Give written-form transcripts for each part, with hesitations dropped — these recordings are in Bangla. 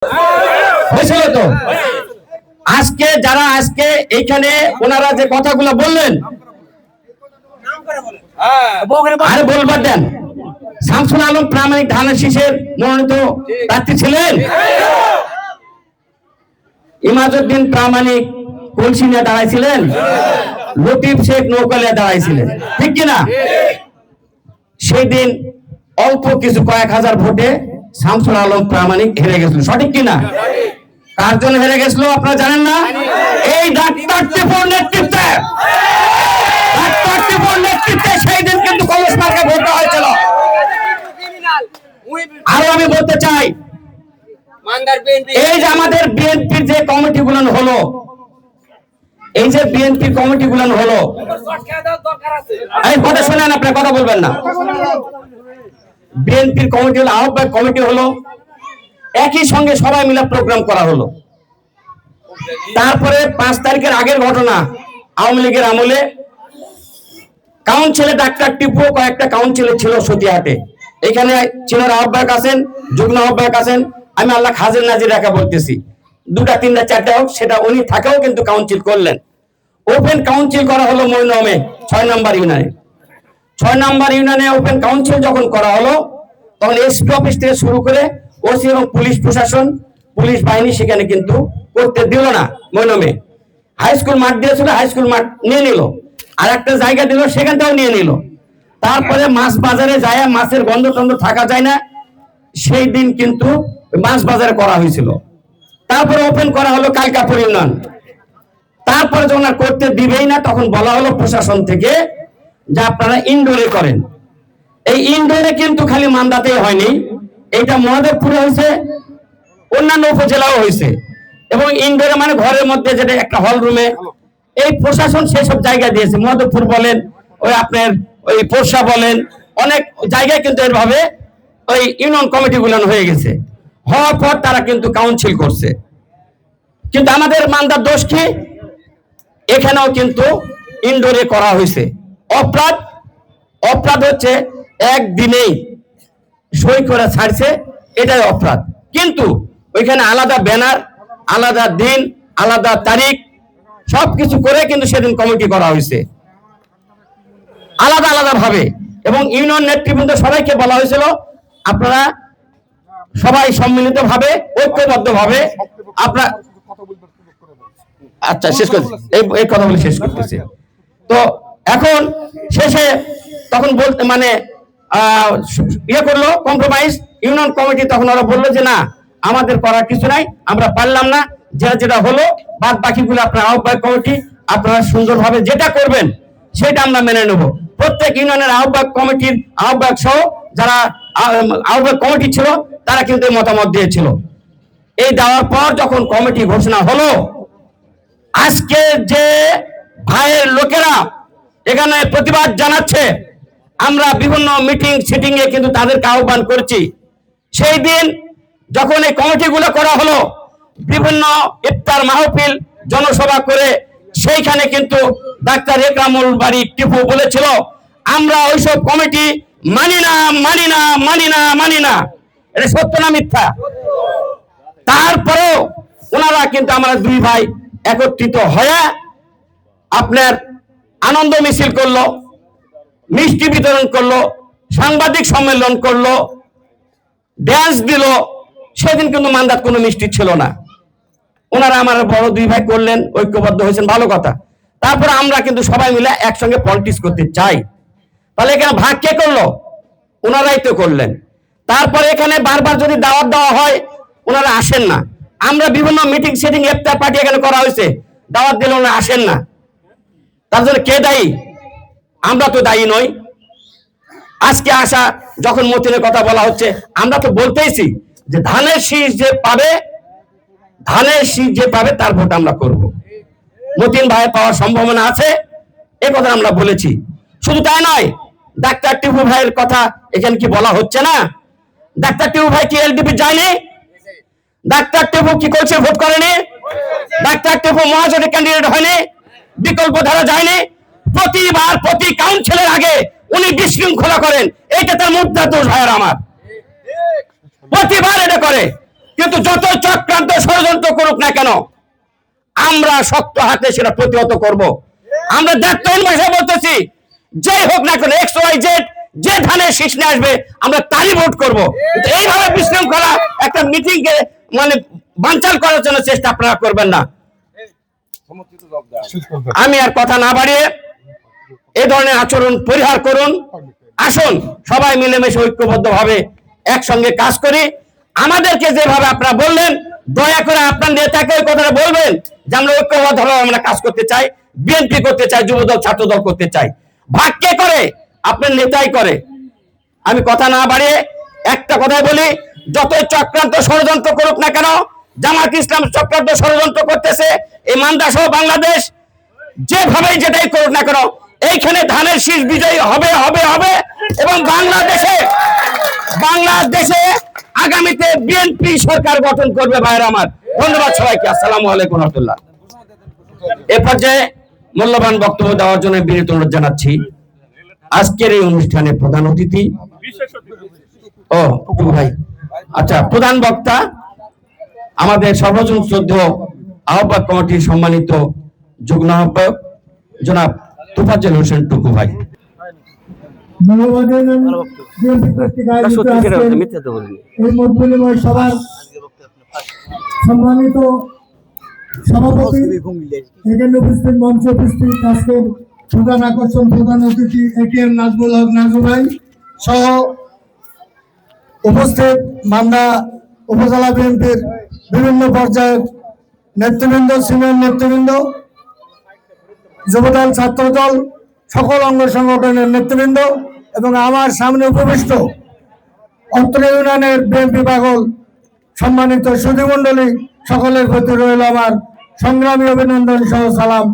হয়েছিল তো। আজকে যারা আজকে এইখানে ওনারা যে কথাগুলো বললেন, আরে বলবার দেন, শামসুল আলম প্রামাণিক ধানের শীষের মনোনীত প্রার্থী ছিলেন। ইমাজউদ্দিন প্রামাণিক কলসিনিয়া দাঁড়াইছিলেন, লতিফ শেখ নৌকালিয়া দাঁড়াইছিলেন, ঠিক কিনা? সেই দিন অল্প কিছু কয়েক হাজার ভোটে শামসুল আলম প্রামাণিক হেরে গেছিল, সঠিক কিনা? কার জন্য হেরে গেছিল আপনারা জানেন না? এই ডাক্তার টিপুর নেতৃত্বে, ডাক্তার টিপুর নেতৃত্বে সেই দিন কিন্তু কংগ্রেস মার্কে ভোট দেওয়া হয়েছিল। আরো আমি বলতে চাই, এই যে আমাদের বিএনপির যে কমিটি গুলো হলো, এই যে বিএনপির কমিটি গুলো হলো, এই কথা শুনেন, আপনার কথা বলবেন না। বিএনপির কমিটি হলো, আহ্বায়ক কমিটি হলো, একই সঙ্গে সবাই মিলে প্রোগ্রাম করা হলো। তারপরে 5 তারিখের আগের ঘটনা, আওয়ামী লীগের আমলে কাউন্সিলে ডাক্তার টিপু কয়েকটা কাউন্সিলে ছিল সতীহাটে, এখানে চিনার আহ্বায়ক আছেন, যুগ্ম আহ্বায়ক আছেন, আমি আল্লাহ হাজির নাজির রাখা বলতেছি, 2টা 3টা 4টা হোক, সেটা উনি থাকেও কিন্তু কাউন্সিল করলেন। ওপেন কাউন্সিল করা হলো মৈনমে 6 নম্বর ইউনিয়নে। 6 নম্বর ইউনিয়নে ওপেন কাউন্সিল যখন করা হলো, তখন এসপি অফিস থেকে শুরু করে ওসি এবং পুলিশ প্রশাসন, পুলিশ বাহিনী সেখানে কিন্তু করতে দিল না। মৈনমে হাই স্কুল মাঠ দিয়েছিল, হাই স্কুল মাঠ নিয়ে নিল, আর একটা জায়গা দিল, সেখানটাও নিয়ে নিল। তারপরে মাছ বাজারে যায়, মাছের গন্ধ টন্ধ থাকা যায় না, সেই দিন কিন্তু মাছ বাজারে করা হয়েছিল। তারপরে ওপেন করা হলো কালকাপুর ইউনিয়ন। তারপরে যখন আর করতে দিবেই না, তখন বলা হলো প্রশাসন থেকে যে আপনারা ইনডোরে করেন। এই ইনডোরে কিন্তু খালি মান্দাতেই হয়নি, এইটা মহাদেবপুরে হয়েছে, অন্যান্য উপজেলাও হয়েছে। এবং ইনডোরে মানে ঘরের মধ্যে, যেটা একটা হল রুমে, এই প্রশাসন সেসব জায়গা দিয়েছে। মহাদেবপুর বলেন, ওই আপনার ওই পোরশা বলেন, অনেক জায়গায় কিন্তু এরভাবে ওই ইউনিয়ন কমিটি গুলো হয়ে গেছে। হওয়ার পর তারা কিন্তু কাউন্সিল করছে। কিন্তু আমাদের মান্দার দোষ কি? এখানেও কিন্তু ইনডোরে করা হয়েছে। অপরাধ অপরাধ হচ্ছে একদিনেই সই করে ছাড়ছে, এটাই অপরাধ। কিন্তু ওইখানে আলাদা ব্যানার, আলাদা দিন, আলাদা তারিখ, সবকিছু করে কিন্তু সেদিন কমিটি করা হয়েছে আলাদা আলাদা ভাবে। এবং ইউনিয়ন নেতৃবৃন্দ সবাইকে বলা হয়েছিল, আপনারা সবাই সম্মিলিত ভাবে, ঐক্যবদ্ধ ভাবে আপনারা, আচ্ছা শেষ করছি, এই কথা বলে শেষ করতেছি। তো এখন শেষে তখন বলতে মানে ইয়ে করলো কম্প্রোমাইজ ইউনিয়ন কমিটি। তখন ওরা বললো যে না, আমাদের করার কিছু নাই, আমরা পারলাম না, যেটা হলো বাদ বাকিগুলো আপনার আহ্বায়ক কমিটি, আপনারা সুন্দরভাবে যেটা করবেন সেটা আমরা মেনে নেব। প্রত্যেক ইউনিয়নের আহ্বায়ক কমিটির আহ্বায়ক সহ যারা আহ্বায়ক কমিটি ছিল, তারা কিন্তু মতামত দিয়েছিল। এই দেওয়ার পর যখন কমিটি ঘোষণা হলো, আজকে যে ভাইয়ের লোকেরা এখানে প্রতিবাদ জানাচ্ছে, আমরা বিভিন্ন মিটিং সিটিং এ কিন্তু তাদেরকে আহ্বান করছি। সেই দিন যখন এই কমিটিগুলো করা হলো, বিভিন্ন ইফতার মাহফিল, জনসভা করে, সেইখানে কিন্তু ডাক্তার একরামুল বাড়ি টিপু বলেছিল, আমরা ওইসব কমিটি মানি না, মানি না, মানি না, মানি না। এটা সত্য না মিথ্যা? তারপরেও ওনারা কিন্তু আমরা 2 ভাই একত্রিত হয়ে আপনার আনন্দ মিছিল করলো, মিষ্টি বিতরণ করলো, সাংবাদিক সম্মেলন করলো, ড্যান্স দিল। সেদিন কিন্তু মান্দাত কোনো মিষ্টি ছিল না। ওনারা আমার বড় 2 ভাই করলেন, ঐক্যবদ্ধ হয়েছেন, ভালো কথা। তারপর আমরা কিন্তু সবাই মিলে একসঙ্গে পলিটিক্স করতে চাই। তাহলে এখানে ভাগ কে করলো? ওনারাই তো করলেন। তারপরে এখানে বারবার যদি দাওয়াত দেওয়া হয়, ওনারা আসেন না। আমরা বিভিন্ন মিটিং সেটিং ইফতার পার্টি এখানে করা হয়েছে, দাওয়াত দিলে ওনারা আসেন না। তার জন্য কে দায়ী? আমরা তো দায়ী নই। আজকে আসা যখন মতিনের কথা বলা হচ্ছে, আমরা তো বলতেইছি যে ধানের শীষ যে পাবে, ধানের শীষ যে পাবে তার ভোট আমরা করব। মতিন ভাই পাওয়ার সম্ভাবনা আছে, এ কথা আমরা বলেছি। শুধু তাই নয়, ডাক্তার টিপু ভাইয়ের কথা এখানে কি বলা হচ্ছে না? ডাক্তার টিপু ভাই কি এলডিপি যায়নি? ডাক্তার টিপু কি করছে? ভোট করেনি? ডাক্তার টিপু মহাজোটের ক্যান্ডিডেট হয়নি? বিকল্প ধারা যায়নি? প্রতিবার প্রতি কাউন্সিলের আগে উনি বিশৃঙ্খলা করেন, এটা তার মুদ্রা দোষ ভাইয়ের আমার, প্রতিবার এটা করে। কিন্তু যত চক্রান্ত ষড়যন্ত্র করুক না কেন আমরা শক্ত হাতে সেটা প্রতিহত করব। আমরা দায়িত্বহীন ভাষায় বলতেছি, যেই হোক না কেন এক্স ওয়াই জেড, যে ধানের শীষ নিয়ে আসবে আমরা তারই ভোট করব। কিন্তু এইভাবে বিশৃঙ্খলা একটা মিটিং কে মানে বানচাল করার জন্য চেষ্টা আপনারা করবেন না। আমি আর কথা না বাড়িয়ে এই ধরনের আচরণ পরিহার করুন। আসুন সবাই মিলেমিশে ঐক্যবদ্ধভাবে একসঙ্গে কাজ করি। আমাদেরকে যেভাবে আপনারা বললেন, দয়া করে আপনার নেতাকে ওই কথাটা বলবেন যে আমরা ঐক্যবদ্ধভাবে আমরা কাজ করতে চাই, বিএনপি করতে চাই, যুবদল ছাত্রদল করতে চাই। ভাগ কে করে? আপনার নেতাই করে। আমি কথা না বাড়িয়ে একটা কথাই বলি, যতই চক্রান্ত ষড়যন্ত্র করুক না কেন, জামায়াত ইসলাম চক্রান্ত ষড়যন্ত্র করতেছে এই মান্দা সহ বাংলাদেশ, যেভাবে যেটাই করুক না কেন এইখানে ধানের শীষ বিজয়ী হবে হবে হবে। এবং বাংলাদেশে আগামীতে বিএনপি সরকার গঠন করবে। ভাইরা আমার, ধন্যবাদ সবাইকে। আসসালামু আলাইকুম রহমতুল্লাহ। এ পর্যায়ে মূল্যবান বক্তব্য দেওয়ার জন্য বিনীত অনুরোধ জানাচ্ছি আজকের এই অনুষ্ঠানে প্রধান অতিথি ভাই, আচ্ছা, প্রধান বক্তা আমাদের সর্বজন শ্রদ্ধেয় আহ্বায়ক কমিটির সম্মানিত যুগ্ম আহ্বায়ক জনাব তোফাজ্জল হোসেন টুকু ভাই। সম্মানিত সভাপতি, এখানে উপস্থিত মঞ্চে উপস্থিত আজকের প্রধান আকর্ষণ প্রধান অতিথি একেএম নাজমুল হক নাজু ভাই সহ উপস্থিত মান্দা উপজেলা বিএনপির বিভিন্ন পর্যায়ের নেতৃবৃন্দ, সিনিয়র নেতৃবৃন্দ, যুবদল ছাত্রদল সকল অঙ্গ সংগঠনের নেতৃবৃন্দ এবং আমার সামনে উপবিষ্ট অত্র ইউনিয়নের বিএনপি পাগল সম্মানিত সুধীমণ্ডলী, সকলের প্রতি রইল আমার সংগ্রামী অভিনন্দন সহ সালাম।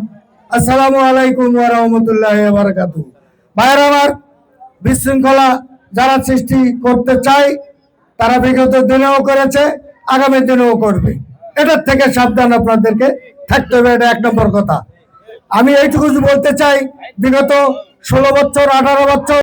আসসালামু আলাইকুম ওয়া রাহমাতুল্লাহি ওয়া বারাকাতুহু। ভাইয়ের আমার, বিশৃঙ্খলা যারা সৃষ্টি করতে চায় তারা বিগত দিনেও করেছে, আগামী দিনেও করবে। এটার থেকে সাবধান আপনাদেরকে থাকতে হবে, এটা এক নম্বর কথা। আমি এইটুকু বলতে চাই, বিগত 16 বছর 18 বছর